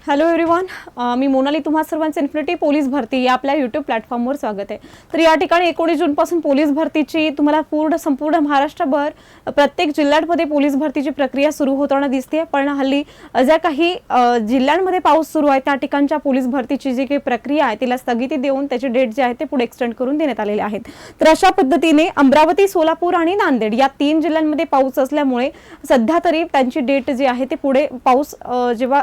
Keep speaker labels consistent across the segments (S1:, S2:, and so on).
S1: Hello everyone, मी मोनाली. तुम्हा सर्वांचं infinity police भरती या आपल्या यूट्यूब प्लॅटफॉर्मवर स्वागत आहे. तर या ठिकाणी 19 जूनपासून पोलीस भरतीची तुम्हाला संपूर्ण महाराष्ट्रभर प्रत्येक जिल्ह्यांमध्ये पोलीस भरतीची प्रक्रिया सुरू होताना दिसते. पण हल्ली ज्या काही जिल्ह्यांमध्ये पाऊस सुरू आहे त्या ठिकाणच्या पोलीस भरतीची जी काही प्रक्रिया आहे तिला स्थगिती देऊन त्याचे डेट जे आहे ते पुढे एक्सटेंड करून देण्यात आलेले आहेत. तर अशा पद्धतीने अमरावती, सोलापूर आणि नांदेड या 3 जिल्ह्यांमध्ये पाऊस असल्यामुळे सध्या तरी त्यांची डेट जी आहे ते पुढे पाऊस जेव्हा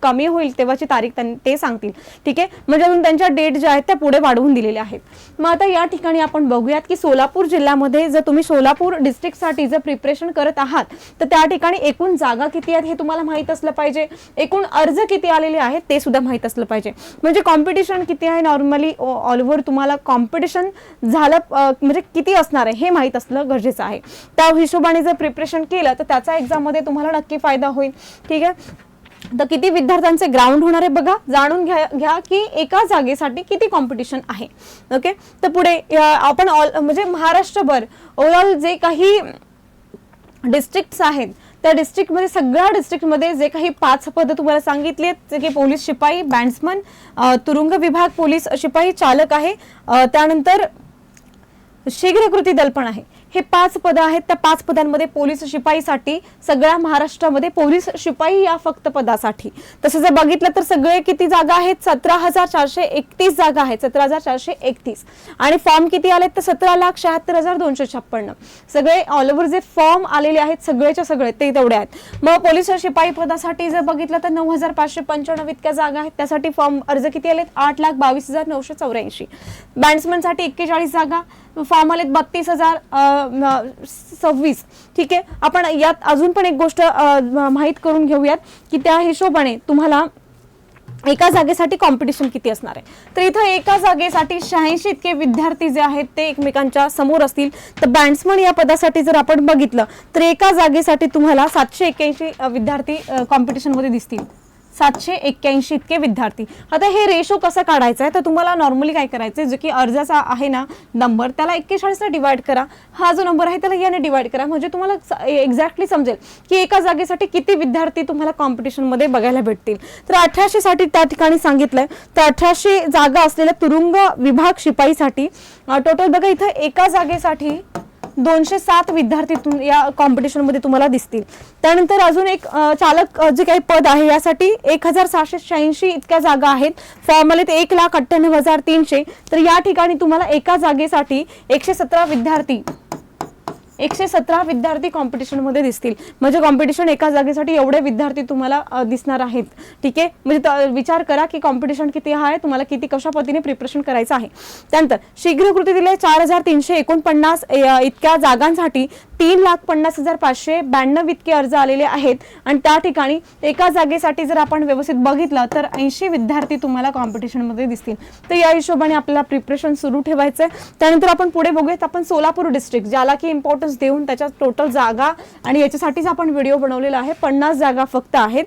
S1: कमी होईल तेव्हाची तारीख ते सांगतील. ठीक आहे, म्हणजे अजून त्यांच्या डेट ज्या आहेत त्या पुढे वाढवून दिलेल्या आहेत. मग आता या ठिकाणी आपण बघूयात की सोलापूर जिल्ह्यामध्ये जर तुम्ही सोलापूर डिस्ट्रिक्टसाठी जर प्रिपरेशन करत आहात तर त्या ठिकाणी एकूण जागा किती आहेत हे तुम्हाला माहित असलं पाहिजे. एकूण अर्ज किती आलेले आहेत ते सुद्धा माहित असलं पाहिजे. म्हणजे कॉम्पिटिशन किती आहे, नॉर्मली ऑल ओव्हर तुम्हाला कॉम्पिटिशन झालं म्हणजे किती असणार आहे हे माहित असलं गरजेचं आहे. त्या हिशोबाने जर प्रिपरेशन केलं तर त्याचा एक्झाम मध्ये तुम्हाला नक्की फायदा होईल. ठीक आहे, तर किती विद्यार्थ्यांचे ग्राउंड होणार आहे बघा, जाणून घ्या की एका जागेसाठी किती कॉम्पिटिशन आहे. ओके, तर पुढे आपण म्हणजे महाराष्ट्रभर ओव्हरऑल जे काही डिस्ट्रिक्ट्स आहेत त्या डिस्ट्रिक्टमध्ये सगळ्या डिस्ट्रिक्टमध्ये जे काही 5 पद तुम्हाला सांगितले जे की पोलीस शिपाई, बँड्समन, तुरुंग विभाग पोलीस शिपाई चालक आहे, त्यानंतर शीघ्र कृती दल पण आहे. हे 5 पद आहेत. त्या 5 पदांमध्ये पोलीस शिपाईसाठी सगळ्या महाराष्ट्रामध्ये पोलीस शिपाई या फक्त पदासाठी तसं जर बघितलं तर सगळे किती जागा आहेत, 17,431 जागा आहेत, 17,431. आणि फॉर्म किती आलेत तर 17,76,256. सगळे ऑल ओव्हर जे फॉर्म आलेले आहेत सगळेच्या सगळे ते तेवढे आहेत. मग पोलीस शिपाई पदासाठी जर बघितलं तर 9,595 इतक्या जागा आहेत. त्यासाठी फॉर्म अर्ज किती आलेत 8,22,984. बँड्समनसाठी 41 जागा, फॉर्म आलेत 32,026. ठीक आहे, आपण यात अजून पण एक गोष्ट माहित करून घेऊयात की त्या हिशोबाने तुम्हाला एका जागेसाठी कॉम्पिटिशन किती असणार आहे. तर इथं एका जागेसाठी 86 इतके विद्यार्थी जे आहेत ते एकमेकांच्या समोर असतील. तर बँड्समन या पदासाठी जर आपण बघितलं तर एका जागेसाठी तुम्हाला 781 विद्यार्थी कॉम्पिटिशन मध्ये दिसतील. 781 इतके विद्यार्थी. आता हे रेशो कसं काढायचं आहे तर तुम्हाला नॉर्मली काय करायचं जे की अर्जाचा आहे ना नंबर त्याला 41 ने डिवाइड करा. हा जो नंबर आहे त्याला याने डिवाइड करा, म्हणजे तुम्हाला एक्झॅक्टली समजेल की एका जागेसाठी किती विद्यार्थी तुम्हाला कॉम्पिटिशन मध्ये बघायला भेटतील. तर 1800 साठी त्या ठिकाणी सांगितलंय. तर 1800 जागा असलेल्या तुरुंग विभाग शिपाईसाठी टोटल बघा इथं एका जागेसाठी 207 विद्यार्थी या कॉम्पिटिशन मध्ये तुम्हाला दिसतील. त्यानंतर अजून एक चालक जे काही पद आहे यासाठी 1,686 इतक्या जागा आहेत. फॉर्म आले 1,98,300. तर या ठिकाणी तुम्हाला एका जागेसाठी 117 विद्यार्थी कॉम्पिटिशन मध्ये दिसतील. म्हणजे कॉम्पिटिशन एका जागेसाठी एवढे विद्यार्थी तुम्हाला दिसणार आहेत. ठीक आहे, म्हणजे विचार करा की कॉम्पिटिशन किती आहे, तुम्हाला किती कशा पद्धतीने प्रिपरेशन करायचं आहे. त्यानंतर शीघ्र कृती दिले 4,349 इतक्या जागांसाठी 3,50,592 इतके अर्ज आलेले आहेत. आणि त्या ठिकाणी एका जागेसाठी जर आपण व्यवस्थित बघितलं तर 80 विद्यार्थी तुम्हाला कॉम्पिटिशन मध्ये दिसतील. तर या हिशोबाने आपल्याला प्रिपरेशन सुरू ठेवायचंय. त्यानंतर आपण पुढे बघूयात आपण सोलापूर डिस्ट्रिक्ट ज्याला की इम्पॉर्टन्स देऊन त्याच्या टोटल जागा आणि याच्यासाठीच आपण व्हिडिओ बनवलेला आहे. 50 जागा फक्त आहेत.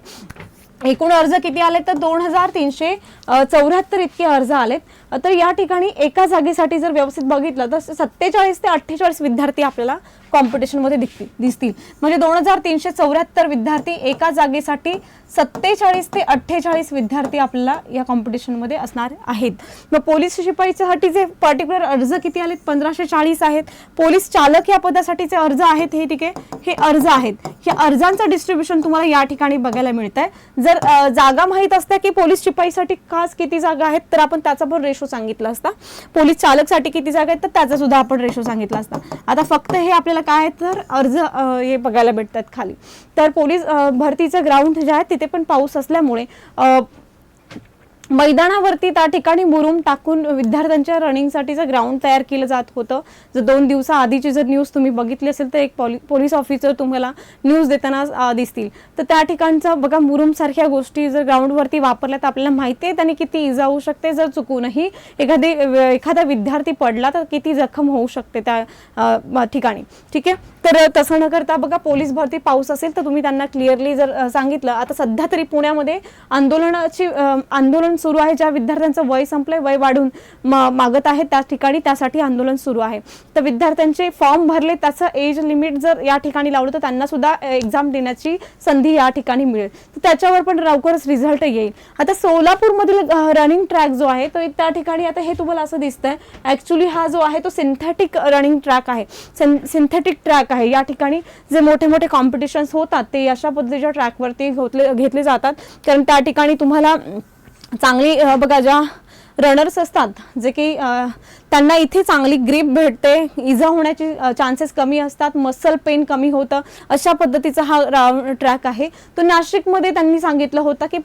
S1: एकूण अर्ज किती आले तर 2,374 इतके अर्ज आलेत. तर या ठिकाणी एका जागेसाठी जर व्यवस्थित बघितलं तर 47 ते 48 विद्यार्थी आपल्याला कॉम्पिटिशन मध्ये दिसतील. म्हणजे 2,374 विद्यार्थी एका जागेसाठी 47 ते 48 विद्यार्थी आपल्याला या कॉम्पिटिशन मध्ये असणार आहेत. मग पोलीस शिपाईसाठी जे पर्टिक्युलर अर्ज किती आलेत 1,540 आहेत. पोलीस चालक या पदासाठीचे अर्ज आहेत हे. ठीक आहे, हे अर्ज आहेत. हे अर्जांचं डिस्ट्रीब्युशन तुम्हाला या ठिकाणी बघायला मिळत आहे. जर जागा माहित असत्या की पोलीस शिपाईसाठी खास किती जागा आहेत तर आपण त्याचा पण रेशो सांगितला असता. पोलीस चालकसाठी किती जागा आहेत तर त्याचा सुद्धा आपण रेशो सांगितला असता. आता फक्त हे आपल्याला काय तर अर्ज हे बघायला भेटतात खाली. तर पोलीस भरतीचं ग्राउंड जे आहे तिथे पण पाऊस असल्यामुळे मैदानावरती त्या ठिकाणी मुरुम टाकून विद्यार्थ्यांच्या रनिंगसाठीचं ग्राउंड तयार केलं जात होतं. जर 2 दिवसाआधीची जर न्यूज तुम्ही बघितली असेल तर एक पोलीस ऑफिसर तुम्हाला न्यूज देताना दिसतील. तर त्या ठिकाणचं बघा मुरुम सारख्या गोष्टी जर ग्राउंडवरती वापरल्या तर आपल्याला माहिती आहे त्याने किती इजा होऊ शकते. जर चुकूनही एखादा विद्यार्थी पडला तर किती जखम होऊ शकते त्या ठिकाणी. ठीक आहे, तर तसं न करता बघा, पोलीस भरती पाऊस असेल तर तुम्ही त्यांना क्लिअरली जर सांगितलं, आता सध्या तरी पुण्यामध्ये आंदोलन सुरू आहे, ज्या विद्यार्थ्यांचं वय संपलंय, वय वाढून मागत आहे त्या ठिकाणी, त्यासाठी आंदोलन सुरू आहे. तर विद्यार्थ्यांचे फॉर्म भरले, त्याचं एज लिमिट जर या ठिकाणी लावलं तर त्यांना सुद्धा एक्झाम देण्याची संधी या ठिकाणी मिळेल. तर त्याच्यावर पण लवकरच रिझल्ट येईल. आता सोलापूरमधील रनिंग ट्रॅक जो आहे तो त्या ठिकाणी, आता हे तुम्हाला असं दिसतंय, ऍक्च्युली हा जो आहे तो सिंथेटिक रनिंग ट्रॅक आहे, सिंथेटिक ट्रॅक आहे. या ठिकाणी जे मोठे मोठे कॉम्पिटिशन्स होतात ते अशा पद्धतीच्या ट्रॅकवरती घेतले जातात, कारण त्या ठिकाणी तुम्हाला चांगली बघा, ज्या रनर्स असतात जे की त्यांना इथे चांगली ग्रीप भेटते, इजा होण्याची चान्सेस कमी असतात, मसल पेन कमी होतं, अशा पद्धतीचा हा ट्रॅक आहे. तो नाशिकमध्ये त्यांनी सांगितलं होतं की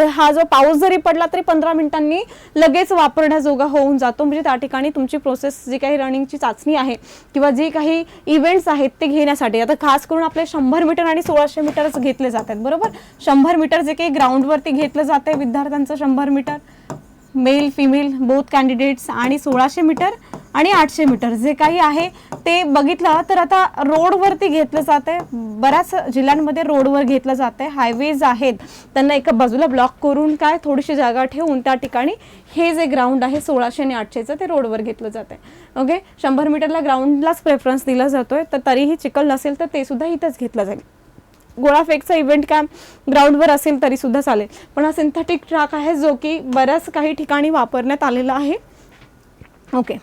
S1: हा जो पाऊस जरी पडला तरी 15 मिनिटांनी लगेच वापरण्याजोगा होऊन जातो. म्हणजे त्या ठिकाणी तुमची प्रोसेस जी काही रनिंगची चाचणी आहे किंवा जी काही इव्हेंट्स आहेत ते घेण्यासाठी, आता खास करून आपले 100 मीटर आणि 1600 मीटरच घेतले जातात, बरोबर. 100 मीटर जे काही ग्राउंडवरती घेतलं जाते विद्यार्थ्यांचं, 100 metre male female both candidates, आणि 1600 मीटर आणि 800 मीटर जे काही आहे ते बघितलं तर आता रोडवरती घेतलं जाते. बऱ्याच जिल्ह्यांमध्ये रोडवर घेतलं जाते, हायवेज आहेत त्यांना एका बाजूला ब्लॉक करून काय थोडीशी जागा ठेवून त्या ठिकाणी हे जे ग्राउंड आहे 1600 आणि 800चं ते रोडवर घेतलं जाते. ओके, 100 मीटरला ग्राउंडलाच प्रेफरन्स दिला जातोय, तर तरीही चिखल नसेल तर ते सुद्धा इथंच घेतलं जाईल. गोळाफेकचा इव्हेंट काय ग्राउंडवर असेल तरी सुद्धा चालेल, पण हा सिंथेटिक ट्रॅक आहे जो की बऱ्याच काही ठिकाणी वापरण्यात आलेला आहे. ओके,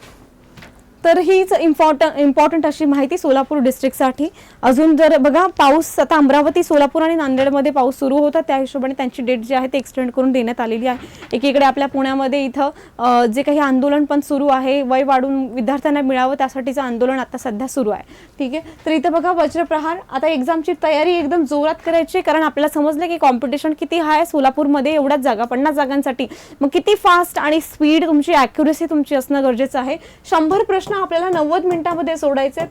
S1: तर हीच इम्पॉर्टंट अशी माहिती सोलापूर डिस्ट्रिक्टसाठी. अजून जर बघा, पाऊस आता अमरावती, सोलापूर आणि नांदेडमध्ये पाऊस सुरू होता, त्या हिशोबाने त्यांची डेट जी आहे ते एक्सटेंड करून देण्यात आलेली आहे. एकीकडे आपल्या पुण्यामध्ये इथं जे काही आंदोलन पण सुरू आहे, वय वाढून विद्यार्थ्यांना मिळावं त्यासाठीचं आंदोलन आता सध्या सुरू आहे. ठीक आहे, तर इथं बघा वज्रप्रहार, आता एक्झामची तयारी एकदम जोरात करायची, कारण आपल्याला समजलं की कॉम्पिटिशन किती आहे सोलापूरमध्ये, एवढ्याच जागा 50 जागांसाठी. मग किती फास्ट आणि स्पीड तुमची, ॲक्युरेसी तुमची असणं गरजेचं आहे. 100 प्रश्न आपल्याला 90 मिनिटांमध्ये सोडायचे,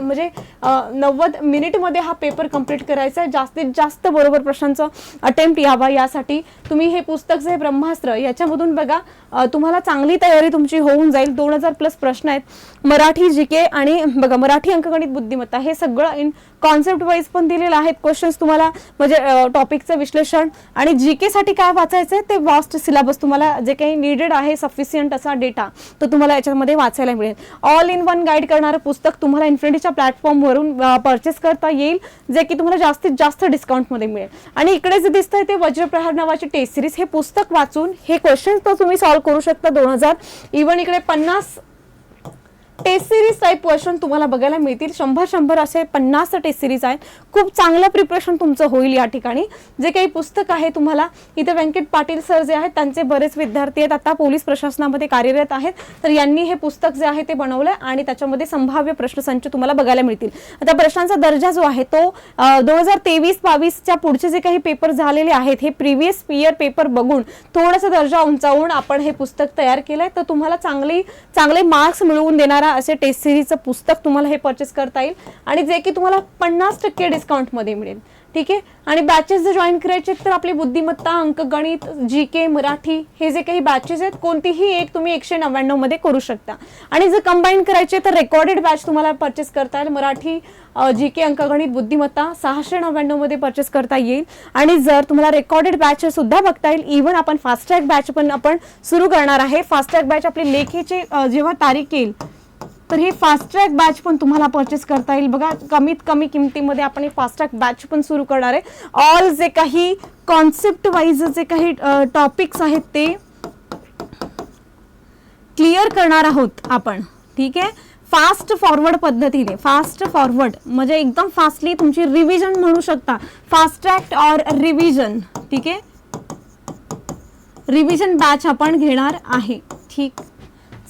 S1: म्हणजे 90 मिनिटमध्ये हा पेपर कंप्लीट करायचा आहे. जास्तीत जास्त बरोबर प्रश्नांचं अटेम्प्ट यावा यासाठी तुम्ही हे पुस्तक जे ब्रह्मास्त्र याच्यामधून बघा, तुम्हाला चांगली तयारी तुमची होऊन जाईल. 2000+ प्रश्न आहेत, मराठी जीके आणि बघा मराठी अंकगणित बुद्धिमत्ता, हे सगळं इन कॉन्सेप्ट वाईज पण दिलेलं आहेत क्वेश्चन्स तुम्हाला, म्हणजे टॉपिकचं विश्लेषण. आणि जीके साठी काय वाचायचंय ते वास्ट सिलेबस, तुम्हाला जे काही नीडेड आहे सफिशियंट असा डेटा तो तुम्हाला याच्यामध्ये वाचायला मिळेल. ऑल इन वन गाईड करणारं पुस्तक तुम्हाला इन्फिनिटीच्या प्लॅटफॉर्मवरून परचेस करता येईल, जे की तुम्हाला जास्तीत जास्त डिस्काउंटमध्ये मिळेल. आणि इकडे जे दिसतंय ते वज्रप्रहार नावाची टेस्ट सिरीज, हे पुस्तक वाचून हे क्वेश्चन्स तर तुम्ही सॉल्व्ह करू शकता 2000. इव्हन इकडे 50 टेस्ट सिरीज टाईप क्वेश्चन तुम्हाला बघायला मिळतील. 100 असे 50 टेस्ट सिरीज आहेत. खूप चांगलं प्रिपरेशन तुमचं होईल या ठिकाणी. जे काही पुस्तक आहे तुम्हाला इथे व्यंकट पाटील सर जे आहेत त्यांचे बरेच विद्यार्थी आहेत, आता पोलीस प्रशासनामध्ये कार्यरत आहेत, तर यांनी हे पुस्तक जे आहे ते बनवलंय आणि त्याच्यामध्ये संभाव्य प्रश्नसंच तुम्हाला बघायला मिळतील. आता प्रश्नांचा दर्जा जो आहे तो 2023-22च्या पुढचे जे काही पेपर झालेले आहेत हे प्रिव्हियस इयर पेपर बघून थोडासा दर्जा उंचावून आपण हे पुस्तक तयार केलंय. तर तुम्हाला चांगले मार्क्स मिळवून देणारा असे टेस्ट सिरीजचं पुस्तक तुम्हाला हे परचेस करता येईल आणि जे की तुम्हाला 50% डिस्काउंटमध्ये मिळेल. ठीक आहे, आणि बॅचेस जर जॉईन करायचे तर आपली बुद्धिमत्ता, अंकगणित, जीके, मराठी हे जे काही बॅचेस आहेत कोणतीही एक तुम्ही 199 मध्ये करू शकता. आणि जर कंबाईन करायचे तर रेकॉर्डेड बॅच तुम्हाला परचेस करता येईल. मराठी, जीके, अंकगणित, बुद्धिमत्ता 699 मध्ये परचेस करता येईल. आणि जर तुम्हाला रेकॉर्डेड बॅच सुद्धा बघता येईल, इव्हन आपण फास्ट ट्रॅक बॅच पण आपण सुरू करणार आहे. फास्ट ट्रॅक बॅच आपली लेखीची जेव्हा तारीख येईल तर ही फास्ट ट्रॅक बॅच पण तुम्हाला परचेस करता येईल. बघा, कमीत कमी किमतीमध्ये आपण ही फास्ट ट्रॅक बॅच पण सुरू करणार आहे. ऑल जे काही कॉन्सेप्ट वाईज जे काही टॉपिक्स आहेत ते क्लिअर करणार आहोत आपण. ठीक आहे, फास्ट फॉरवर्ड पद्धतीने. फास्ट फॉरवर्ड म्हणजे एकदम फास्टली तुमची रिव्हिजन म्हणू शकता. Fast track or revision. ठीक आहे, रिव्हिजन बॅच आपण घेणार आहे. ठीक,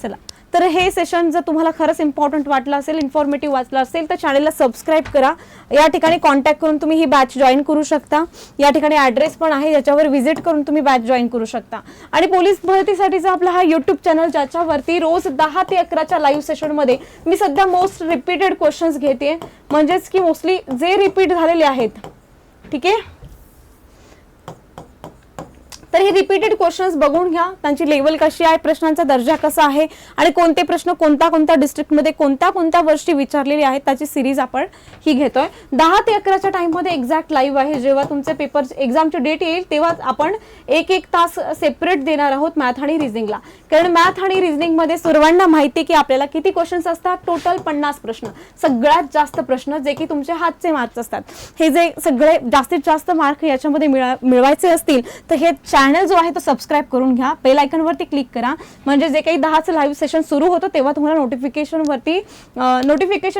S1: चला. तर हे सेशन जर तुम्हाला खरंच इम्पॉर्टंट वाटलं असेल, इन्फॉर्मेटिव्ह वाटलं असेल तर चॅनलला सबस्क्राईब करा. या ठिकाणी कॉन्टॅक्ट करून तुम्ही ही बॅच जॉईन करू शकता. या ठिकाणी ॲड्रेस पण आहे ज्याच्यावर व्हिजिट करून तुम्ही बॅच जॉईन करू शकता. आणि पोलीस भरतीसाठीचा आपला हा यूट्यूब चॅनल ज्याच्यावरती रोज 10 ते 11च्या लाईव्ह सेशनमध्ये मी सध्या मोस्ट रिपीटेड क्वेश्चन्स घेते, म्हणजेच की मोस्टली जे रिपीट झालेले आहेत. ठीक आहे, तर हे रिपीटेड क्वेश्चन्स बघून घ्या, त्यांची लेवल कशी आहे, प्रश्नांचा दर्जा कसा आहे आणि कोणते प्रश्न कोणत्या डिस्ट्रिक्टमध्ये कोणत्या वर्षी विचारलेले आहेत त्याची सिरीज आपण ही घेतोय. 10 ते 11च्या टाइममध्ये एक्झॅक्ट लाईव्ह आहे. जेव्हा तुमचे पेपर एक्झामची डेट येईल तेव्हा आपण एक तास सेपरेट देणार आहोत मॅथ आणि रिझनिंगला. कारण मॅथ आणि रिझनिंगमध्ये सर्वांना माहिती की आपल्याला किती क्वेश्चन्स असतात, टोटल 50 प्रश्न, सगळ्यात जास्त प्रश्न जे की तुमचे हातचे मार्क्स असतात. हे जे सगळे जास्तीत जास्त मार्क याच्यामध्ये मिळवायचे असतील तर हे चॅनल जो आहे तो सबस्क्राईब करून घ्या, बेल आयकॉन वरती क्लिक करा, म्हणजे जे काही 10चं लाईव्ह सेशन सुरू होतं तेव्हा तुम्हाला नोटिफिकेशन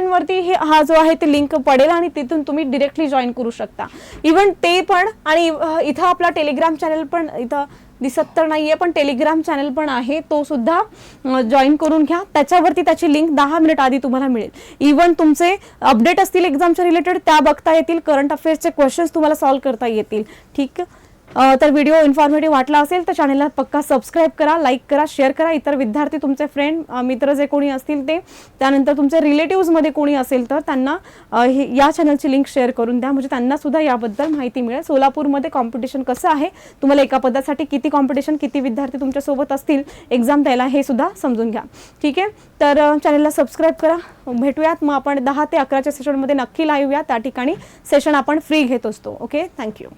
S1: वरती हा जो आहे ते लिंक पडेल आणि तिथून तुम्ही डिरेक्टली जॉईन करू शकता. इव्हन ते पण, आणि इथं आपला टेलिग्राम चॅनल पण इथं दिसत तर नाहीये पण टेलिग्राम चॅनल पण आहे, तो सुद्धा जॉईन करून घ्या. त्याच्यावरती त्याची लिंक 10 मिनिट आधी तुम्हाला मिळेल. इव्हन तुमचे अपडेट असतील एक्झामच्या रिलेटेड त्या बघता येतील, करंट अफेअर्सचे क्वेश्चन्स तुम्हाला सॉल्व्ह करता येतील. ठीक, तर व्हिडिओ इन्फॉर्मेटिव्ह वाटला असेल तर चॅनलला पक्का सबस्क्राईब करा, लाईक करा, शेअर करा. इतर विद्यार्थी, तुमचे फ्रेंड मित्र जे कोणी असतील ते, त्यानंतर तुमच्या रिलेटिव्हमध्ये कोणी असेल तर त्यांना या चॅनलची लिंक शेअर करून द्या, म्हणजे त्यांना सुद्धा याबद्दल माहिती मिळेल. सोलापूरमध्ये कॉम्पिटिशन कसं आहे, तुम्हाला एका पदासाठी किती कॉम्पिटिशन, किती विद्यार्थी तुमच्यासोबत असतील एक्झाम द्यायला, हे सुद्धा समजून घ्या. ठीक आहे, तर चॅनलला सबस्क्राईब करा. भेटूयात मग आपण 10 ते 11च्या सेशनमध्ये नक्की लाईव्ह या. त्या ठिकाणी सेशन आपण फ्री घेत असतो. Okay, thank you.